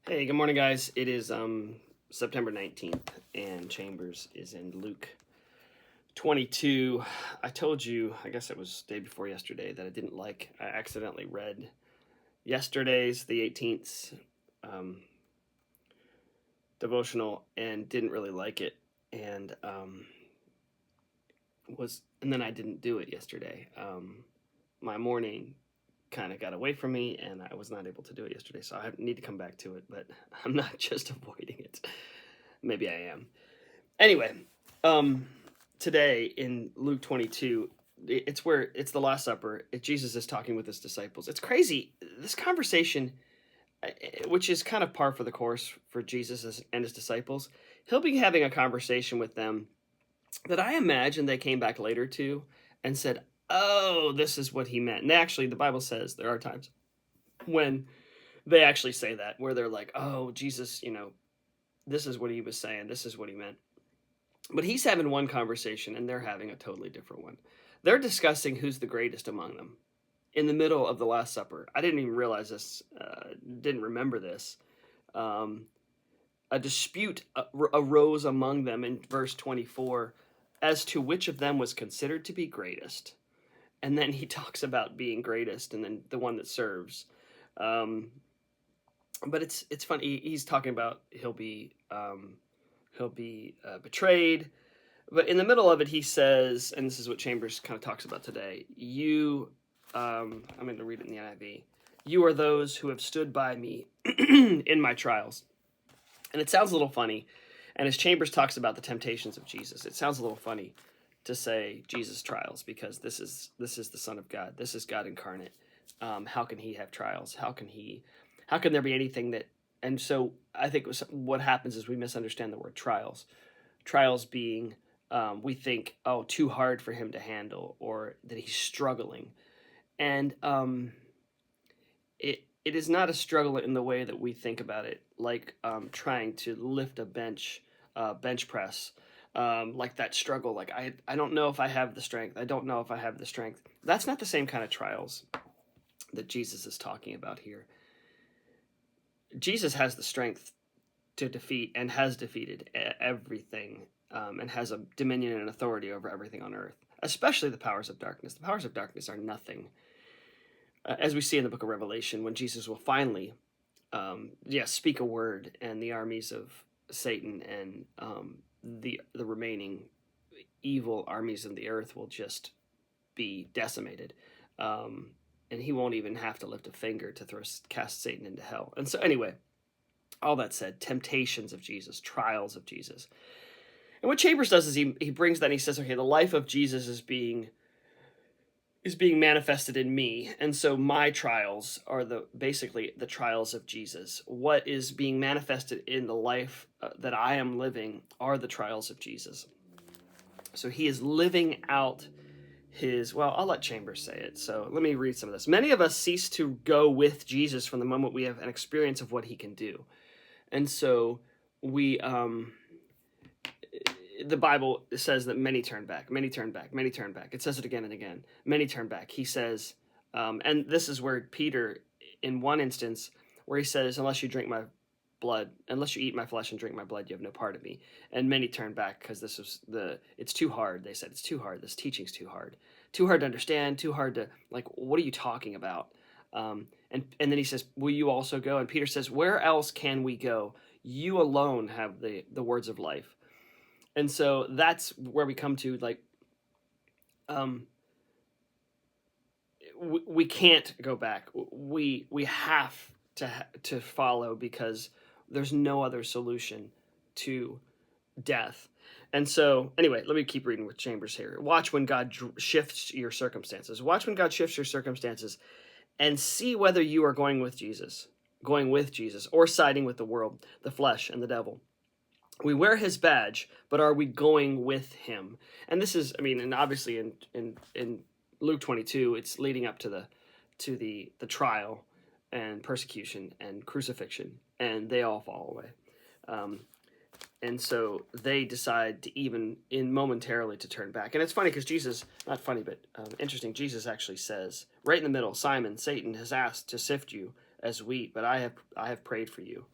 Hey, good morning, guys. It is September 19th, and Chambers is in Luke 22. I told you, I guess it was day before yesterday, that I accidentally read yesterday's, the 18th, um, devotional and didn't really like it. And and then I didn't do it yesterday. My morning kind of got away from me, and I was not able to do it yesterday, so I need to come back to it, but I'm not just avoiding it. Maybe I am. Anyway, um, today in Luke 22, it's the Last Supper. Jesus is talking with his disciples. It's crazy. This conversation, which is kind of par for the course for Jesus and his disciples, he'll be having a conversation with them that I imagine they came back later to and said, "Oh, this is what he meant." And actually, the Bible says there are times when they actually say that, where they're like, "Oh, Jesus, this is what he was saying. This is what he meant." But he's having one conversation and they're having a totally different one. They're discussing who's the greatest among them in the middle of the Last Supper. I didn't even realize this, didn't remember this. Um, a dispute arose among them in verse 24 as to which of them was considered to be greatest. And then he talks about being greatest and then the one that serves. Um, but it's funny. He's talking about he'll be betrayed. But in the middle of it, he says, and this is what Chambers kind of talks about today. I'm going to read it in the NIV. You are those who have stood by me in my trials. And it sounds a little funny. And as Chambers talks about the temptations of Jesus, it sounds a little funny to say Jesus trials because this is the Son of God. This is God incarnate. How can he have trials? How can there be anything that? And so I think what happens is we misunderstand the word trials. Trials being we think, oh, too hard for him to handle, or that he's struggling, and it is not a struggle in the way that we think about it, like trying to lift a bench press, like that struggle. Like I don't know if I have the strength. I don't know if I have the strength. That's not the same kind of trials that Jesus is talking about here. Jesus has the strength to defeat and has defeated everything, and has a dominion and authority over everything on earth, especially the powers of darkness. The powers of darkness are nothing, as we see in the book of Revelation, when Jesus will finally, speak a word, and the armies of Satan and the remaining evil armies of the earth will just be decimated. And he won't even have to lift a finger to cast Satan into hell. And so, anyway, all that said, temptations of Jesus, trials of Jesus. And what Chambers does is he brings that and he says, okay, the life of Jesus is being manifested in me, and so my trials are basically the trials of Jesus. What is being manifested in the life that I am living are the trials of Jesus. So he is living out I'll let Chambers say it. So let me read some of this. Many of us cease to go with Jesus from the moment we have an experience of what he can do. And so we the Bible says that many turn back, many turn back, many turn back. It says it again and again. Many turn back. He says, and this is where Peter, in one instance, where he says, unless you drink my blood, unless you eat my flesh and drink my blood, you have no part of me. And many turn back because it's too hard. They said, it's too hard. This teaching's too hard to understand, too hard to, like, what are you talking about? And then he says, will you also go? And Peter says, where else can we go? You alone have the words of life. And so that's where we come to, like, we can't go back. We have to follow, because there's no other solution to death. And so, anyway, let me keep reading with Chambers here. Watch when God shifts your circumstances. Watch when God shifts your circumstances, and see whether you are going with Jesus, or siding with the world, the flesh, and the devil. We wear his badge, but are we going with him? And this is, and obviously in Luke 22, it's leading up to the trial and persecution and crucifixion, and they all fall away. And so they decide to even momentarily to turn back. And it's funny because Jesus, not funny, but interesting, Jesus actually says right in the middle, Simon, Satan has asked to sift you as wheat, but I have prayed for you.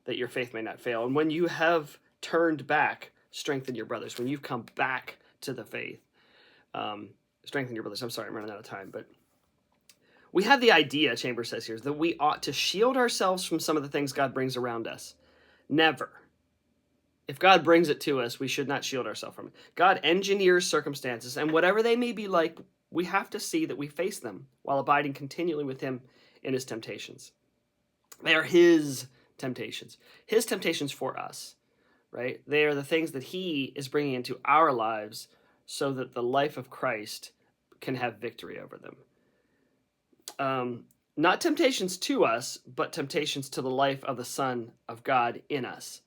that your faith may not fail. And when you have turned back, strengthen your brothers. When you've come back to the faith, strengthen your brothers. I'm sorry, I'm running out of time, but we have the idea, Chambers says here, that we ought to shield ourselves from some of the things God brings around us. Never. If God brings it to us, we should not shield ourselves from it. God engineers circumstances, and whatever they may be like, we have to see that we face them while abiding continually with him in his temptations. They are his temptations for us, right? They are the things that he is bringing into our lives so that the life of Christ can have victory over them. Not temptations to us, but temptations to the life of the Son of God in us.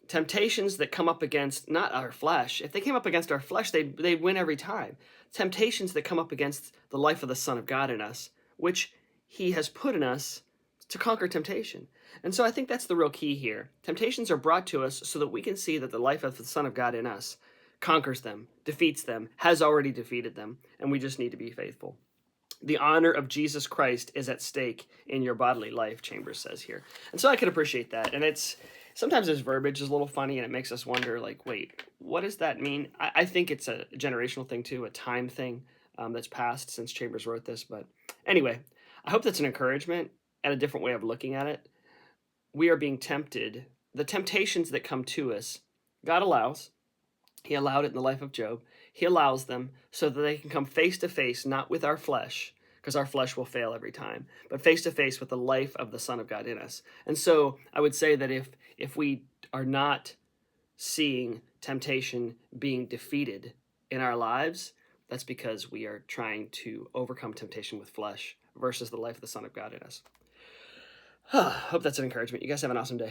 Temptations that come up against not our flesh. If they came up against our flesh, they'd win every time. Temptations that come up against the life of the Son of God in us, which he has put in us to conquer temptation. And so I think that's the real key here. Temptations are brought to us so that we can see that the life of the Son of God in us conquers them, defeats them, has already defeated them, and we just need to be faithful. The honor of Jesus Christ is at stake in your bodily life, Chambers says here. And so I can appreciate that. And sometimes this verbiage is a little funny and it makes us wonder, like, wait, what does that mean? I think it's a generational thing too, a time thing that's passed since Chambers wrote this. But anyway, I hope that's an encouragement and a different way of looking at it. We are being tempted. The temptations that come to us, God allows. He allowed it in the life of Job. He allows them so that they can come face to face, not with our flesh, because our flesh will fail every time, but face to face with the life of the Son of God in us. And so I would say that if we are not seeing temptation being defeated in our lives, that's because we are trying to overcome temptation with flesh versus the life of the Son of God in us. Hope that's an encouragement. You guys have an awesome day.